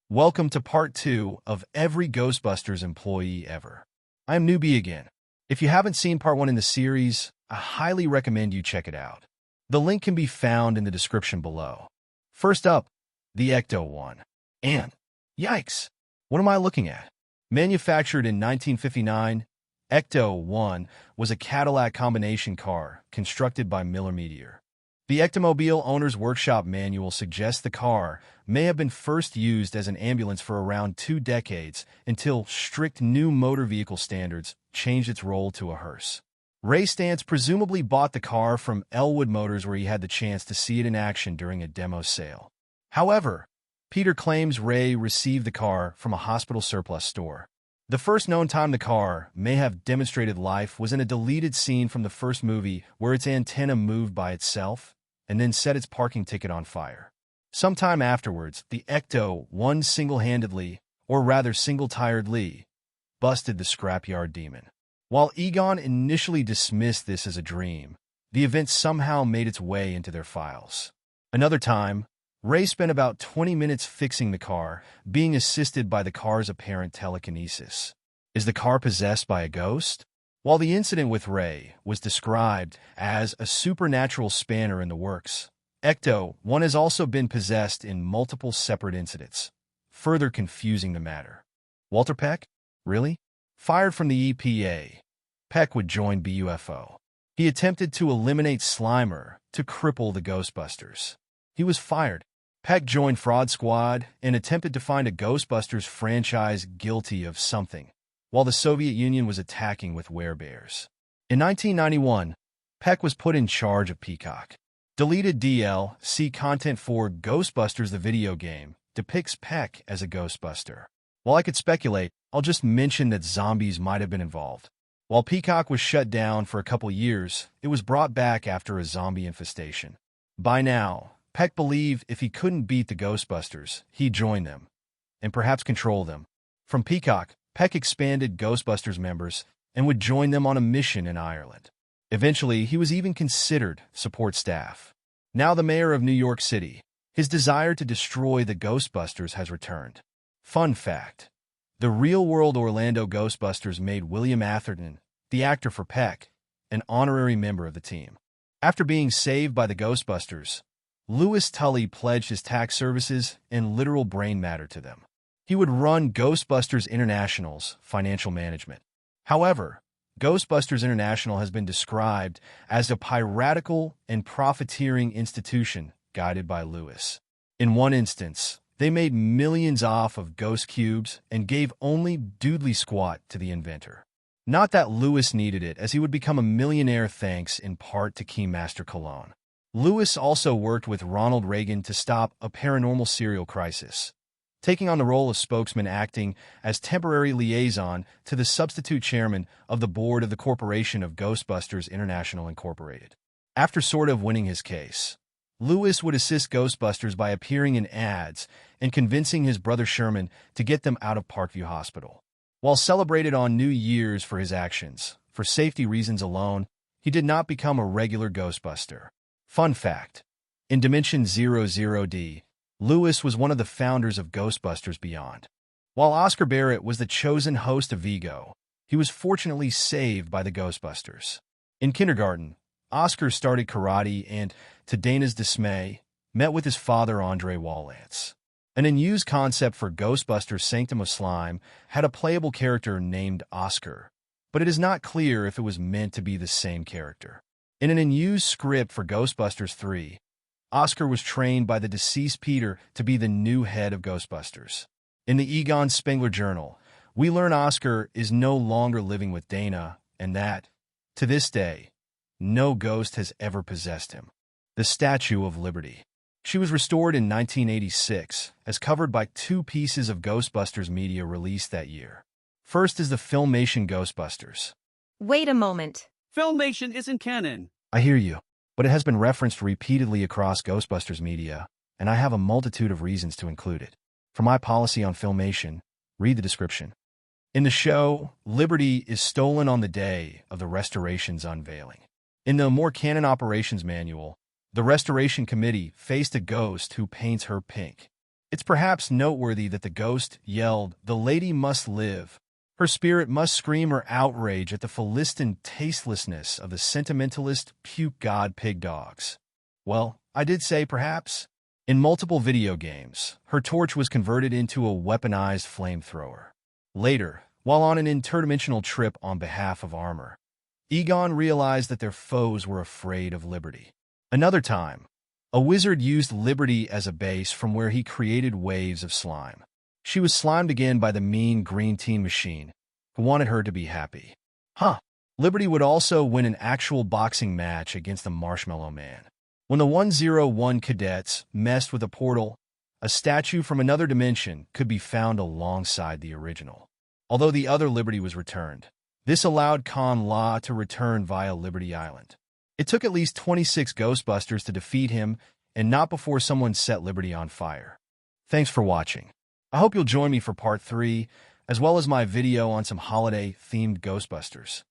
Welcome to part 2 of every Ghostbusters employee ever. I'm NewbieAgain. If you haven't seen part 1 in the series, I highly recommend you check it out. The link can be found in the description below. First up, the Ecto-1. And, yikes, what am I looking at? Manufactured in 1959, Ecto-1 was a Cadillac combination car constructed by Miller Meteor. The Ectomobile Owner's Workshop Manual suggests the car may have been first used as an ambulance for around 2 decades until strict new motor vehicle standards changed its role to a hearse. Ray Stantz presumably bought the car from Elwood Motors, where he had the chance to see it in action during a demo sale. However, Peter claims Ray received the car from a hospital surplus store. The first known time the car may have demonstrated life was in a deleted scene from the first movie where its antenna moved by itself and then set its parking ticket on fire. Sometime afterwards, the Ecto-1 single-handedly, or rather single-tiredly, busted the scrapyard demon. While Egon initially dismissed this as a dream, the event somehow made its way into their files. Another time, Ray spent about 20 minutes fixing the car, being assisted by the car's apparent telekinesis. Is the car possessed by a ghost? While the incident with Ray was described as a supernatural spanner in the works, Ecto-1 has also been possessed in multiple separate incidents, further confusing the matter. Walter Peck? Really? Fired from the EPA, Peck would join BUFO. He attempted to eliminate Slimer to cripple the Ghostbusters. He was fired. Peck joined Fraud Squad and attempted to find a Ghostbusters franchise guilty of something, while the Soviet Union was attacking with werebears. In 1991, Peck was put in charge of Peacock. Deleted DLC content for Ghostbusters the video game depicts Peck as a Ghostbuster. While I could speculate, I'll just mention that zombies might have been involved. While Peacock was shut down for a couple years, it was brought back after a zombie infestation. By now, Peck believed if he couldn't beat the Ghostbusters, he'd join them, and perhaps control them. From Peacock, Peck expanded Ghostbusters members and would join them on a mission in Ireland. Eventually, he was even considered support staff. Now the mayor of New York City, his desire to destroy the Ghostbusters has returned. Fun fact: the real-world Orlando Ghostbusters made William Atherton, the actor for Peck, an honorary member of the team. After being saved by the Ghostbusters, Tully pledged his tax services and literal brain matter to them. He would run Ghostbusters International's financial management. However, Ghostbusters International has been described as a piratical and profiteering institution guided by Lewis. In one instance, they made millions off of ghost cubes and gave only doodly squat to the inventor. Not that Lewis needed it, as he would become a millionaire thanks in part to Keymaster Cologne. Lewis also worked with Ronald Reagan to stop a paranormal serial crisis, taking on the role of spokesman, acting as temporary liaison to the substitute chairman of the board of the Corporation of Ghostbusters International Incorporated. After sort of winning his case, Lewis would assist Ghostbusters by appearing in ads and convincing his brother Sherman to get them out of Parkview Hospital. While celebrated on New Year's for his actions, for safety reasons alone, he did not become a regular Ghostbuster. Fun fact: in Dimension 00D, Lewis was one of the founders of Ghostbusters Beyond. While Oscar Barrett was the chosen host of Vigo, he was fortunately saved by the Ghostbusters. In kindergarten, Oscar started karate and, to Dana's dismay, met with his father Andre Wallance. An unused concept for Ghostbusters Sanctum of Slime had a playable character named Oscar, but it is not clear if it was meant to be the same character. In an unused script for Ghostbusters 3, Oscar was trained by the deceased Peter to be the new head of Ghostbusters. In the Egon Spengler Journal, we learn Oscar is no longer living with Dana and that, to this day, no ghost has ever possessed him. The Statue of Liberty. She was restored in 1986, as covered by 2 pieces of Ghostbusters media released that year. First is the Filmation Ghostbusters. Wait a moment. Filmation isn't canon. I hear you, but it has been referenced repeatedly across Ghostbusters media, and I have a multitude of reasons to include it. For my policy on Filmation, read the description. In the show, Liberty is stolen on the day of the restoration's unveiling. In the more canon operations manual, the Restoration Committee faced a ghost who paints her pink. It's perhaps noteworthy that the ghost yelled, "The lady must live." Her spirit must scream her outrage at the Philistine tastelessness of the sentimentalist puke god pig dogs. Well, I did say perhaps. In multiple video games, her torch was converted into a weaponized flamethrower. Later, while on an interdimensional trip on behalf of Armor, Egon realized that their foes were afraid of Liberty. Another time, a wizard used Liberty as a base from where he created waves of slime. She was slimed again by the mean Green Teen Machine, who wanted her to be happy. Liberty would also win an actual boxing match against the Marshmallow Man. When the 101 cadets messed with a portal, a statue from another dimension could be found alongside the original. Although the other Liberty was returned, this allowed Khan La to return via Liberty Island. It took at least 26 Ghostbusters to defeat him, and not before someone set Liberty on fire. Thanks for watching. I hope you'll join me for part 3, as well as my video on some holiday-themed Ghostbusters.